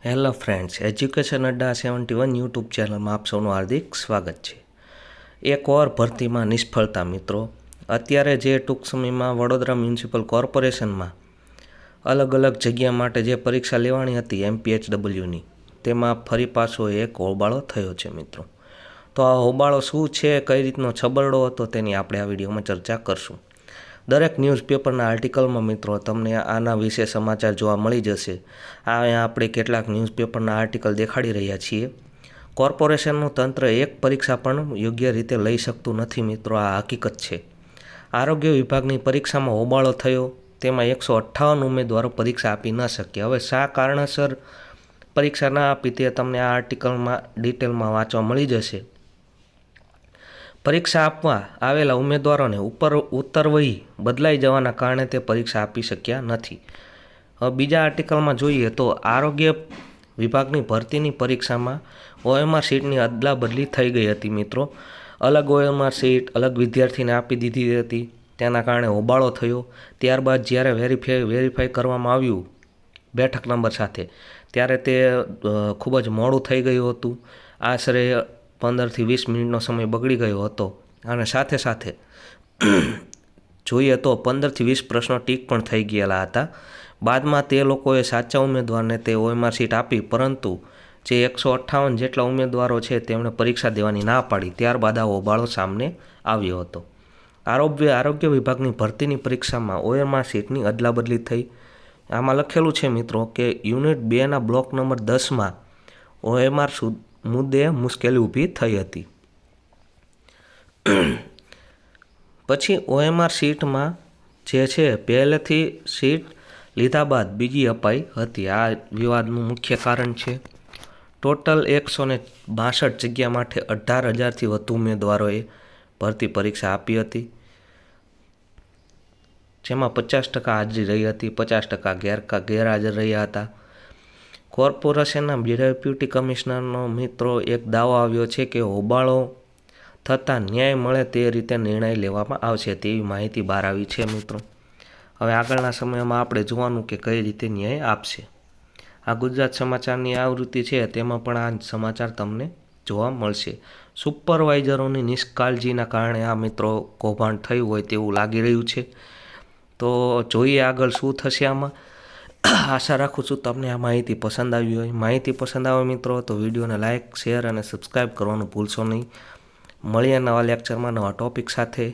Hello friends, education અડ્ડા 71 YouTube ચેનલમાં આપ સૌનું હાર્દિક સ્વાગત છે। એક ઓર ભરતીમાં નિષ્ફળતા મિત્રો। અત્યારે જે ટૂંક સમયમાં વડોદરા મ્યુનિસિપલ કોર્પોરેશનમાં અલગ અલગ જગ્યા માટે જે પરીક્ષા લેવાની હતી MPHWની, તેમાં ફરી પાછો એક હોબાળો થયો છે મિત્રો। તો આ હોબાળો શું છે, કઈ રીતનો છબરડો હતો, તેની આપણે આ વિડીયોમાં ચર્ચા કરશું। દરેક ન્યૂઝપેપરના આર્ટિકલમાં મિત્રો તમને આના વિશે સમાચાર જોવા મળી જશે। અહીંયા આપણે કેટલાક ન્યૂઝપેપરના આર્ટિકલ દેખાડી રહ્યા છીએ। કોર્પોરેશનનું તંત્ર એક પરીક્ષા પણ યોગ્ય રીતે લઈ શકતું નથી મિત્રો, આ હકીકત છે। આરોગ્ય વિભાગની પરીક્ષામાં હોબાળો થયો, તેમાં 158 ઉમેદવારો પરીક્ષા આપી ન શક્યા। હવે શા કારણસર પરીક્ષા ના આપી તે તમને આ આર્ટિકલમાં ડિટેલમાં વાંચવા મળી જશે। પરીક્ષા આપવા આવેલા ઉમેદવારોને ઉત્તરવહી બદલાઈ જવાના કારણે તે પરીક્ષા આપી શક્યા નથી। હવે બીજા આર્ટિકલમાં જોઈએ તો આરોગ્ય વિભાગની ભરતીની પરીક્ષામાં OMR સીટની અદલા બદલી થઈ ગઈ હતી મિત્રો। અલગ OMR સીટ અલગ વિદ્યાર્થીને આપી દીધી હતી, તેના કારણે હોબાળો થયો। ત્યારબાદ જ્યારે વેરીફાઈ કરવામાં આવ્યું બેઠક નંબર સાથે, ત્યારે તે ખૂબ જ મોડું થઈ ગયું હતું। આશરે 15 થી 20 મિનિટનો સમય બગડી ગયો હતો, અને સાથે સાથે જોઈએ તો 15 થી 20 પ્રશ્નો ટીક પણ થઈ ગયેલા હતા। બાદમાં તે લોકોએ સાચા ઉમેદવારને તે OMR સીટ આપી, પરંતુ જે 158 જેટલા ઉમેદવારો છે તેમણે પરીક્ષા દેવાની ના પાડી। ત્યારબાદ આ હોબાળો સામે આવ્યો હતો। આરોગ્ય વિભાગની ભરતીની પરીક્ષામાં OMR સીટની અદલાબદલી થઈ। આમાં લખેલું છે મિત્રો કે યુનિટ 2ના બ્લોક નંબર 10માં OMR મુદ્દે મુશ્કેલી ઊભી થઈ હતી। પછી OMR સીટમાં જે છે પહેલેથી સીટ લીધા બાદ બીજી અપાઈ હતી, આ વિવાદનું મુખ્ય કારણ છે। ટોટલ 162 જગ્યા માટે 18,000થી વધુ ઉમેદવારોએ ભરતી પરીક્ષા આપી હતી, જેમાં 50% હાજરી રહી હતી, 50% ગેરહાજર રહ્યા હતા। કોર્પોરેશનના ડેપ્યુટી કમિશનરનો મિત્રો એક દાવો આવ્યો છે કે હોબાળો થતાં ન્યાય મળે તે રીતે નિર્ણય લેવામાં આવશે, તેવી માહિતી બહાર આવી છે મિત્રો। હવે આગળના સમયમાં આપણે જોવાનું કે કઈ રીતે ન્યાય આપશે। આ ગુજરાત સમાચારની આવૃત્તિ છે, તેમાં પણ આ સમાચાર તમને જોવા મળશે। સુપરવાઇઝરોની નિષ્કાળજીના કારણે આ મિત્રો કૌભાંડ થયું હોય તેવું લાગી રહ્યું છે। તો જોઈએ આગળ શું થશે આમાં। આશા રાખું છું તમને આ માહિતી પસંદ આવી હોય। માહિતી પસંદ આવે મિત્રો તો વિડીયોને લાઇક, શેર અને સબસ્ક્રાઈબ કરવાનું ભૂલશો નહીં। મળીએ નવા લેક્ચરમાં નવા ટોપિક સાથે।